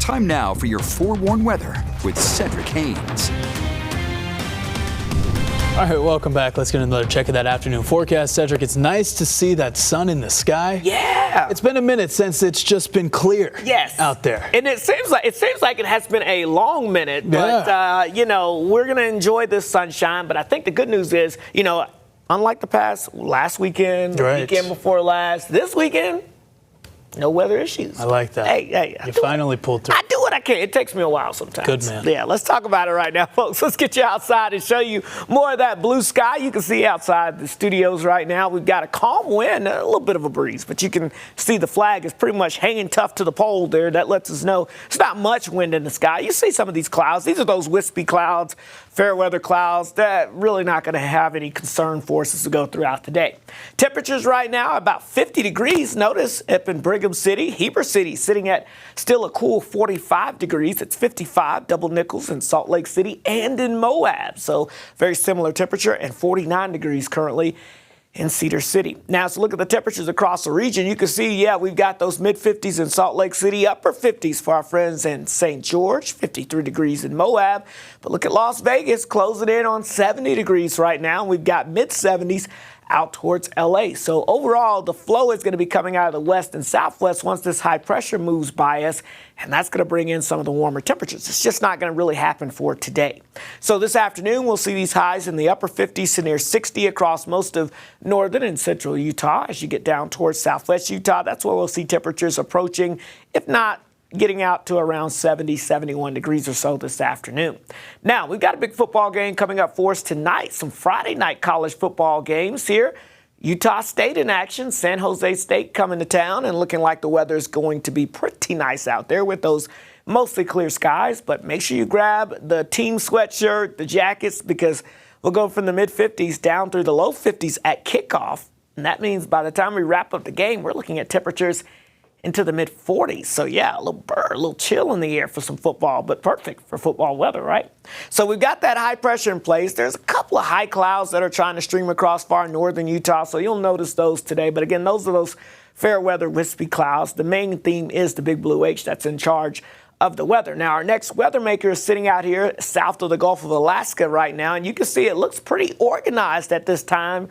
Time now for your forewarned weather with Cedric Haynes. All right, welcome back. Let's get another check of that afternoon forecast. Cedric, it's nice to see that sun in the sky. Yeah. It's been a minute since it's just been clear out there. And it seems like it has been a long minute, but, we're going to enjoy this sunshine. But I think the good news is, unlike the last weekend, the weekend before last, this weekend, no weather issues. I like that. Hey, you finally pulled through. I do what I can. It takes me a while sometimes. Good man. Yeah, let's talk about it right now, folks. Let's get you outside and show you more of that blue sky. You can see outside the studios right now. We've got a calm wind, a little bit of a breeze, but you can see the flag is pretty much hanging tough to the pole there. That lets us know it's not much wind in the sky. You see some of these clouds. These are those wispy clouds, fair weather clouds that really not going to have any concern for us as we go throughout the day. Temperatures right now about 50 degrees. Notice up in Brigham City, Heber City sitting at still a cool 45 degrees. It's 55 Double Nickels in Salt Lake City and in Moab. So very similar temperature, and 49 degrees currently in Cedar City. Now, so look at the temperatures across the region. You can see, we've got those mid-50s in Salt Lake City, upper 50s for our friends in St. George, 53 degrees in Moab. But look at Las Vegas closing in on 70 degrees right now. We've got mid-70s out towards L.A. So overall, the flow is going to be coming out of the west and southwest once this high pressure moves by us, and that's going to bring in some of the warmer temperatures. It's just not going to really happen for today. So this afternoon, we'll see these highs in the upper 50s to near 60 across most of northern and central Utah. As you get down towards southwest Utah, that's where we'll see temperatures approaching, if not getting out to around 70, 71 degrees or so this afternoon. Now, we've got a big football game coming up for us tonight. Some Friday night college football games here. Utah State in action. San Jose State coming to town, and looking like the weather is going to be pretty nice out there with those mostly clear skies. But make sure you grab the team sweatshirt, the jackets, because we'll go from the mid-50s down through the low 50s at kickoff. And that means by the time we wrap up the game, we're looking at temperatures into the mid-40s. So, a little chill in the air for some football, but perfect for football weather, right? So we've got that high pressure in place. There's a couple of high clouds that are trying to stream across far northern Utah, so you'll notice those today. But again, those are those fair weather wispy clouds. The main theme is the Big Blue H that's in charge of the weather. Now, our next weather maker is sitting out here south of the Gulf of Alaska right now, and you can see it looks pretty organized at this time.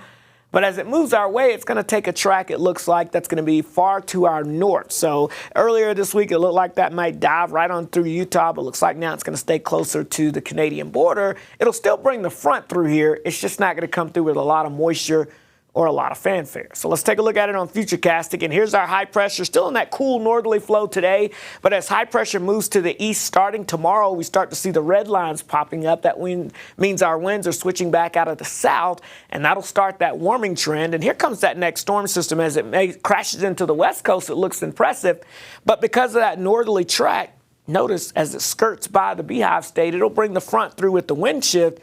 But as it moves our way, it's going to take a track, it looks like, that's going to be far to our north. So earlier this week, it looked like that might dive right on through Utah, but looks like now it's going to stay closer to the Canadian border. It'll still bring the front through here. It's just not going to come through with a lot of moisture or a lot of fanfare. So let's take a look at it on Futurecastic. And here's our high pressure, still in that cool northerly flow today. But as high pressure moves to the east starting tomorrow, we start to see the red lines popping up. That means our winds are switching back out of the south, and that'll start that warming trend. And here comes that next storm system. As it crashes into the west coast, it looks impressive. But because of that northerly track, notice as it skirts by the Beehive State, it'll bring the front through with the wind shift.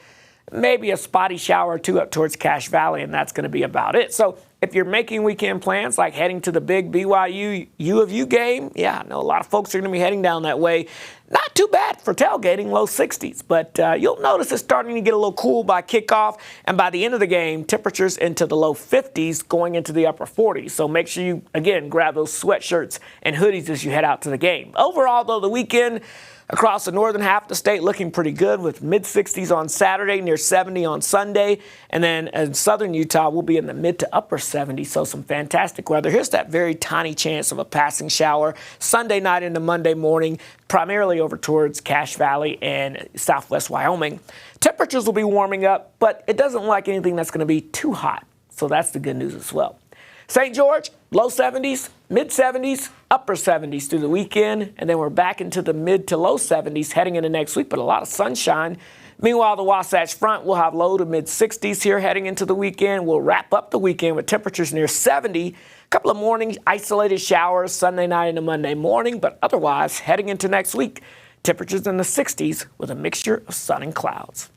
Maybe a spotty shower or two up towards Cache Valley, and that's going to be about it. So if you're making weekend plans like heading to the big BYU U of U game, I know a lot of folks are going to be heading down that way. Not too bad for tailgating, low 60s, but you'll notice it's starting to get a little cool by kickoff, and by the end of the game, temperatures into the low 50s going into the upper 40s. So make sure you, again, grab those sweatshirts and hoodies as you head out to the game. Overall, though, the weekend across the northern half of the state looking pretty good with mid-60s on Saturday, near 70 on Sunday. And then in southern Utah, we'll be in the mid to upper 70s, so some fantastic weather. Here's that very tiny chance of a passing shower Sunday night into Monday morning, primarily over towards Cache Valley and southwest Wyoming. Temperatures will be warming up, but it doesn't look like anything that's going to be too hot. So that's the good news as well. St. George, low 70s, mid 70s, upper 70s through the weekend, and then we're back into the mid to low 70s heading into next week, but a lot of sunshine. Meanwhile, the Wasatch Front will have low to mid 60s here heading into the weekend. We'll wrap up the weekend with temperatures near 70. A couple of morning isolated showers Sunday night into Monday morning, but otherwise heading into next week, temperatures in the 60s with a mixture of sun and clouds.